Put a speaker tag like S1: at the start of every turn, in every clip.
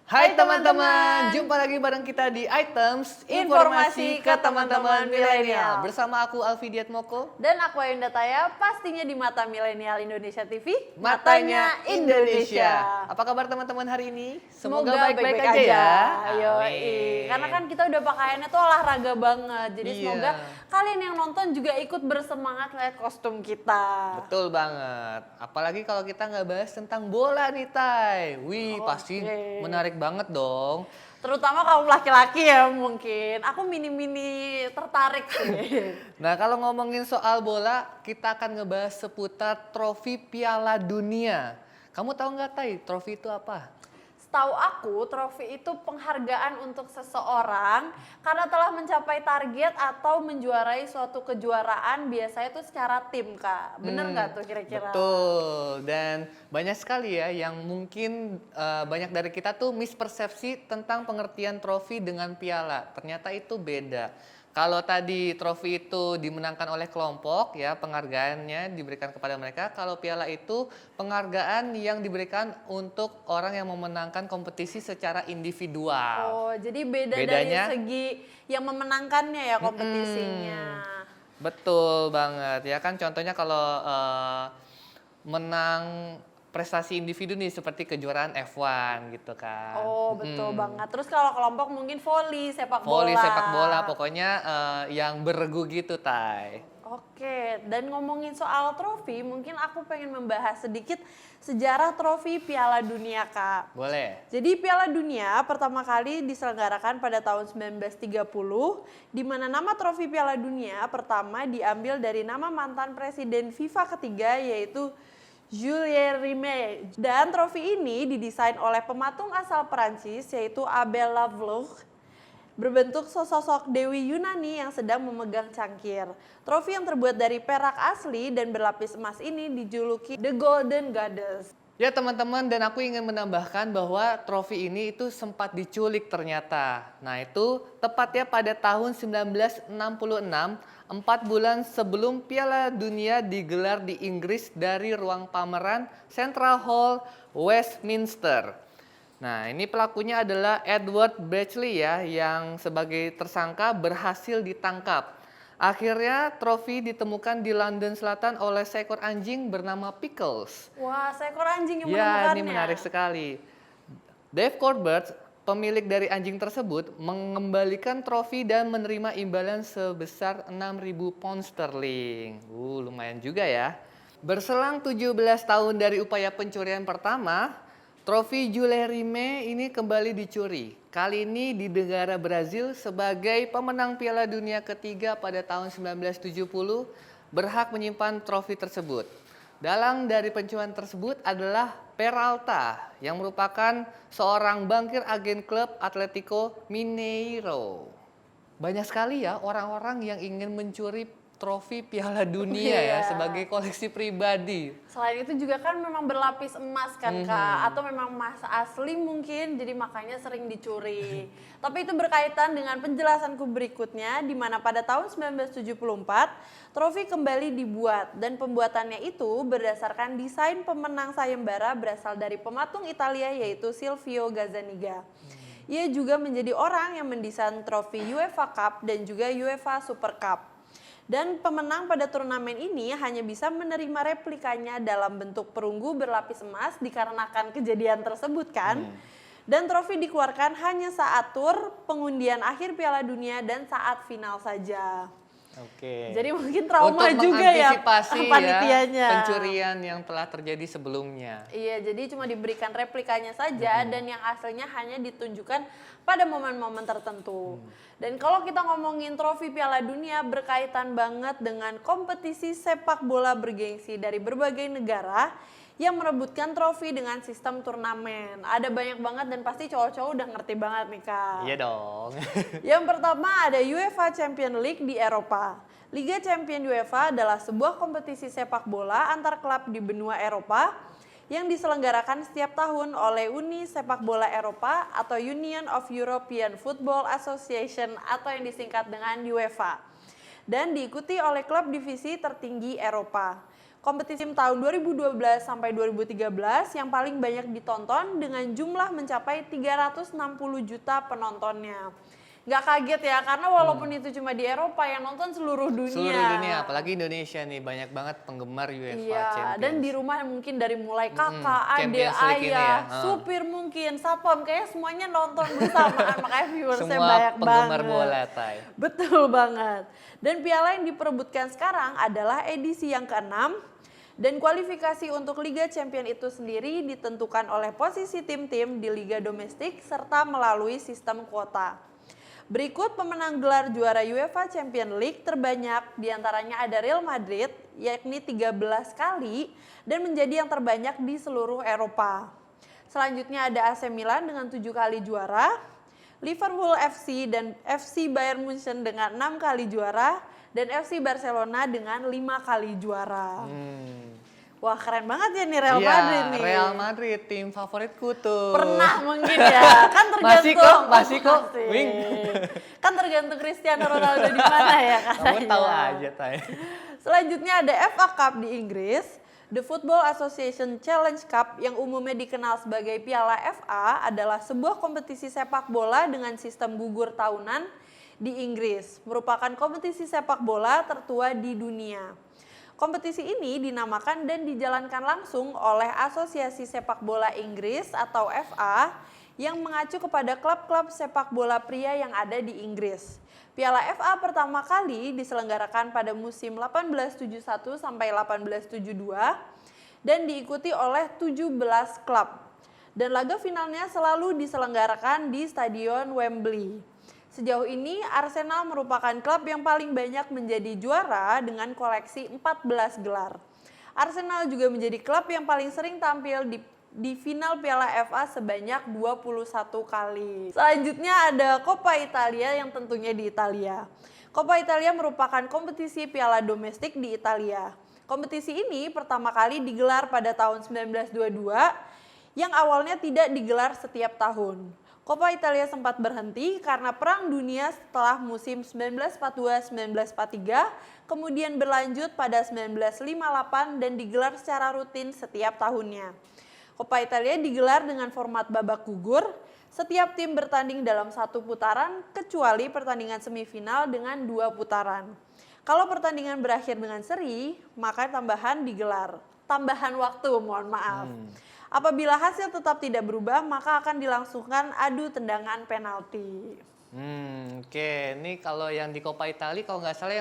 S1: Hai teman-teman, jumpa lagi bareng kita di Items Informasi ke teman-teman milenial. Bersama aku Alfidiat Moko
S2: dan aku Ayunda Taya, pastinya di Mata Milenial Indonesia TV,
S1: Matanya Indonesia. Apa kabar teman-teman hari ini?
S2: Semoga baik-baik aja ya.
S1: Yoi.
S2: Karena kan kita udah pakaiannya tuh olahraga banget. Jadi semoga kalian yang nonton juga ikut bersemangat lihat kostum kita.
S1: Betul banget. Apalagi kalau kita nggak bahas tentang bola nih, Tay. Wih, pasti menarik banget dong.
S2: Terutama kaum laki-laki ya mungkin. Aku mini-mini tertarik sih.
S1: Nah, kalau ngomongin soal bola, kita akan ngebahas seputar trofi Piala Dunia. Kamu tahu nggak, Tay, trofi itu apa?
S2: Setahu aku, trofi itu penghargaan untuk seseorang karena telah mencapai target atau menjuarai suatu kejuaraan, biasanya itu secara tim, Kak. Bener nggak tuh kira-kira?
S1: Betul, dan banyak sekali ya yang mungkin banyak dari kita tuh mispersepsi tentang pengertian trofi dengan piala. Ternyata itu beda. Kalau tadi trofi itu dimenangkan oleh kelompok, ya penghargaannya diberikan kepada mereka. Kalau piala itu penghargaan yang diberikan untuk orang yang memenangkan kompetisi secara individual.
S2: Oh, jadi bedanya dari segi yang memenangkannya ya kompetisinya.
S1: Betul banget, ya kan contohnya kalau menang prestasi individu nih seperti kejuaraan F1 gitu kan.
S2: Oh, betul banget. Terus kalau kelompok mungkin voli, sepak bola.
S1: Voli, sepak bola, pokoknya yang beregu gitu, Tay.
S2: Oke, dan ngomongin soal trofi, mungkin aku pengen membahas sedikit sejarah trofi Piala Dunia, Kak.
S1: Boleh.
S2: Jadi Piala Dunia pertama kali diselenggarakan pada tahun 1930, di mana nama trofi Piala Dunia pertama diambil dari nama mantan presiden FIFA ketiga, yaitu Jules Rimet. Dan trofi ini didesain oleh pematung asal Perancis yaitu Abel Lavloux, berbentuk sosok Dewi Yunani yang sedang memegang cangkir. Trofi yang terbuat dari perak asli dan berlapis emas ini dijuluki The Golden Goddess.
S1: Ya teman-teman, dan aku ingin menambahkan bahwa trofi ini itu sempat diculik ternyata. Nah itu tepatnya pada tahun 1966, 4 bulan sebelum Piala Dunia digelar di Inggris dari ruang pameran Central Hall, Westminster. Nah ini pelakunya adalah Edward Bletchley ya, yang sebagai tersangka berhasil ditangkap. Akhirnya trofi ditemukan di London Selatan oleh seekor anjing bernama Pickles.
S2: Wah, seekor anjing yang menemukannya.
S1: Ya, ini menarik sekali. Dave Corbett, pemilik dari anjing tersebut, mengembalikan trofi dan menerima imbalan sebesar 6.000 pound sterling. Lumayan juga ya. Berselang 17 tahun dari upaya pencurian pertama, trofi Jules Rimet ini kembali dicuri. Kali ini di negara Brazil sebagai pemenang Piala Dunia ketiga pada tahun 1970 berhak menyimpan trofi tersebut. Dalang dari pencurian tersebut adalah Peralta yang merupakan seorang bankir agen klub Atletico Mineiro. Banyak sekali ya orang-orang yang ingin mencuri trofi Piala Dunia ya sebagai koleksi pribadi.
S2: Selain itu juga kan memang berlapis emas kan Kak, atau memang emas asli mungkin, jadi makanya sering dicuri. Tapi itu berkaitan dengan penjelasanku berikutnya, di mana pada tahun 1974 trofi kembali dibuat, dan pembuatannya itu berdasarkan desain pemenang sayembara berasal dari pematung Italia yaitu Silvio Gazzaniga. Ia juga menjadi orang yang mendesain trofi UEFA Cup dan juga UEFA Super Cup. Dan pemenang pada turnamen ini hanya bisa menerima replikanya dalam bentuk perunggu berlapis emas dikarenakan kejadian tersebut kan. Dan trofi dikeluarkan hanya saat tur, pengundian akhir Piala Dunia dan saat final saja.
S1: Oke.
S2: Jadi mungkin trauma
S1: untuk
S2: juga ya
S1: panitianya. Pencurian yang telah terjadi sebelumnya.
S2: Iya, jadi cuma diberikan replikanya saja dan yang aslinya hanya ditunjukkan pada momen-momen tertentu. Dan kalau kita ngomongin trofi Piala Dunia berkaitan banget dengan kompetisi sepak bola bergengsi dari berbagai negara yang merebutkan trofi dengan sistem turnamen. Ada banyak banget dan pasti cowok-cowok udah ngerti banget nih Kak.
S1: Iya dong.
S2: Yang pertama ada UEFA Champions League di Eropa. Liga Champions UEFA adalah sebuah kompetisi sepak bola antar klub di benua Eropa yang diselenggarakan setiap tahun oleh Uni Sepak Bola Eropa atau Union of European Football Association atau yang disingkat dengan UEFA. Dan diikuti oleh klub divisi tertinggi Eropa. Kompetisi tahun 2012 sampai 2013 yang paling banyak ditonton dengan jumlah mencapai 360 juta penontonnya. Nggak kaget ya, karena walaupun itu cuma di Eropa, yang nonton seluruh dunia.
S1: Seluruh dunia, apalagi Indonesia nih, banyak banget penggemar UEFA
S2: Iya,
S1: Champions.
S2: dan di rumah mungkin dari mulai kakak, adik,
S1: Champions League ini
S2: ayah,
S1: ya.
S2: supir mungkin, satpam, kayaknya semuanya nonton bersamaan, makanya viewersnya
S1: Semua
S2: banyak
S1: penggemar
S2: banget.
S1: bola, Tay.
S2: Betul banget. Dan piala yang diperebutkan sekarang adalah edisi yang ke-6, dan kualifikasi untuk Liga Champions itu sendiri ditentukan oleh posisi tim-tim di Liga Domestik serta melalui sistem kuota. Berikut pemenang gelar juara UEFA Champions League terbanyak, diantaranya ada Real Madrid, yakni 13 kali, dan menjadi yang terbanyak di seluruh Eropa. Selanjutnya ada AC Milan dengan 7 kali juara, Liverpool FC dan FC Bayern Munchen dengan 6 kali juara, dan FC Barcelona dengan 5 kali juara. Wah, keren banget ya nih Real Madrid nih.
S1: Real Madrid, tim favoritku tuh.
S2: Pernah mungkin ya, kan tergantung.
S1: Masih kok, Wing.
S2: Kan tergantung Cristiano Ronaldo di mana ya katanya.
S1: Kamu tahu aja, Tay.
S2: Selanjutnya ada FA Cup di Inggris, The Football Association Challenge Cup yang umumnya dikenal sebagai Piala FA adalah sebuah kompetisi sepak bola dengan sistem gugur tahunan di Inggris, merupakan kompetisi sepak bola tertua di dunia. Kompetisi ini dinamakan dan dijalankan langsung oleh Asosiasi Sepak Bola Inggris atau FA yang mengacu kepada klub-klub sepak bola pria yang ada di Inggris. Piala FA pertama kali diselenggarakan pada musim 1871 sampai 1872 dan diikuti oleh 17 klub. Dan laga finalnya selalu diselenggarakan di Stadion Wembley. Sejauh ini Arsenal merupakan klub yang paling banyak menjadi juara dengan koleksi 14 gelar. Arsenal juga menjadi klub yang paling sering tampil di final Piala FA sebanyak 21 kali. Selanjutnya ada Coppa Italia yang tentunya di Italia. Coppa Italia merupakan kompetisi piala domestik di Italia. Kompetisi ini pertama kali digelar pada tahun 1922 yang awalnya tidak digelar setiap tahun. Coppa Italia sempat berhenti karena Perang Dunia setelah musim 1942-1943, kemudian berlanjut pada 1958 dan digelar secara rutin setiap tahunnya. Coppa Italia digelar dengan format babak gugur, setiap tim bertanding dalam satu putaran kecuali pertandingan semifinal dengan 2 putaran. Kalau pertandingan berakhir dengan seri, maka tambahan digelar. Tambahan waktu, mohon maaf. Apabila hasil tetap tidak berubah, maka akan dilangsungkan adu tendangan penalti.
S1: Oke. Ini kalau yang di Coppa Italia, kalau nggak salah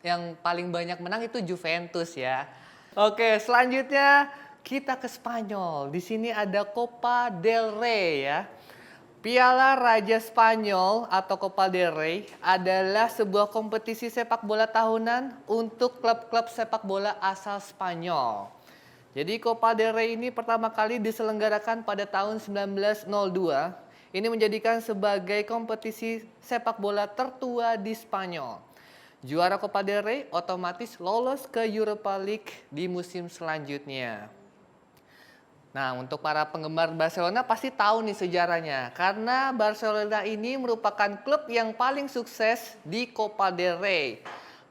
S1: yang paling banyak menang itu Juventus ya. Oke, selanjutnya kita ke Spanyol. Di sini ada Copa del Rey ya. Piala Raja Spanyol atau Copa del Rey adalah sebuah kompetisi sepak bola tahunan untuk klub-klub sepak bola asal Spanyol. Jadi Copa del Rey ini pertama kali diselenggarakan pada tahun 1902. Ini menjadikan sebagai kompetisi sepak bola tertua di Spanyol. Juara Copa del Rey otomatis lolos ke Europa League di musim selanjutnya. Nah, untuk para penggemar Barcelona pasti tahu nih sejarahnya. Karena Barcelona ini merupakan klub yang paling sukses di Copa del Rey.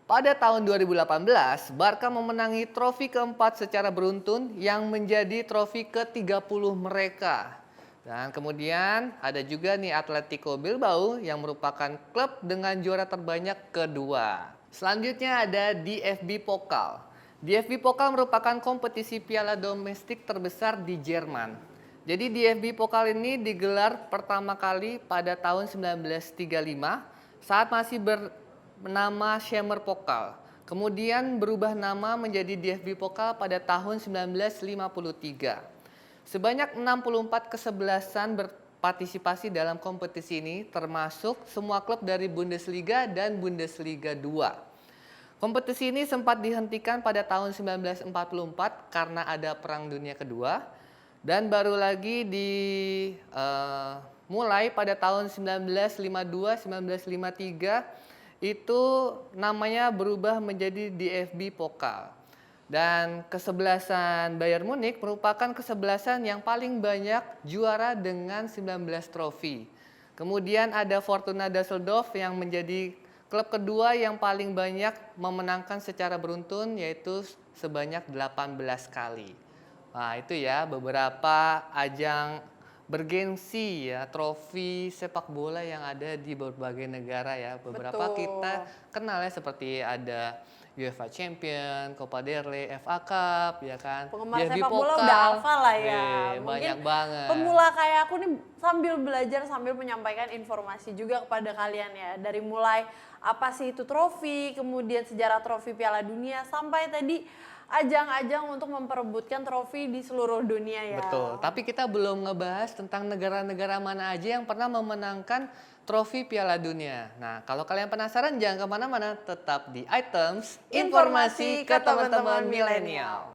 S1: Pada tahun 2018, Barca memenangi trofi keempat secara beruntun yang menjadi trofi ke-30 mereka. Dan kemudian ada juga nih Atletico Bilbao yang merupakan klub dengan juara terbanyak kedua. Selanjutnya ada DFB Pokal. DFB Pokal merupakan kompetisi piala domestik terbesar di Jerman. Jadi DFB Pokal ini digelar pertama kali pada tahun 1935 saat masih bernama Schemer Pokal. Kemudian berubah nama menjadi DFB Pokal pada tahun 1953. Sebanyak 64 kesebelasan berpartisipasi dalam kompetisi ini, termasuk semua klub dari Bundesliga dan Bundesliga 2. Kompetisi ini sempat dihentikan pada tahun 1944 karena ada Perang Dunia Kedua, dan baru lagi dimulai pada tahun 1952-1953, itu namanya berubah menjadi DFB Pokal. Dan kesebelasan Bayern Munich merupakan kesebelasan yang paling banyak juara dengan 19 trofi. Kemudian ada Fortuna Düsseldorf yang menjadi Klub kedua yang paling banyak memenangkan secara beruntun yaitu sebanyak 18 kali. Nah, itu ya beberapa ajang bergensi ya, trofi sepak bola yang ada di berbagai negara ya. Beberapa
S2: Betul.
S1: kita kenal ya seperti ada UEFA Champion, Copa del Rey, FA Cup, ya kan.
S2: Penggemar
S1: DFB
S2: sepak bola
S1: Pokal.
S2: udah hafal lah ya.
S1: Weh, banyak banget.
S2: Pemula kayak aku nih sambil belajar sambil menyampaikan informasi juga kepada kalian ya. Dari mulai apa sih itu trofi, kemudian sejarah trofi Piala Dunia sampai tadi ajang-ajang untuk memperebutkan trofi di seluruh dunia ya.
S1: Betul, tapi kita belum ngebahas tentang negara-negara mana aja yang pernah memenangkan trofi Piala Dunia. Nah, kalau kalian penasaran jangan kemana-mana, tetap di Items
S2: Informasi ke teman-teman milenial.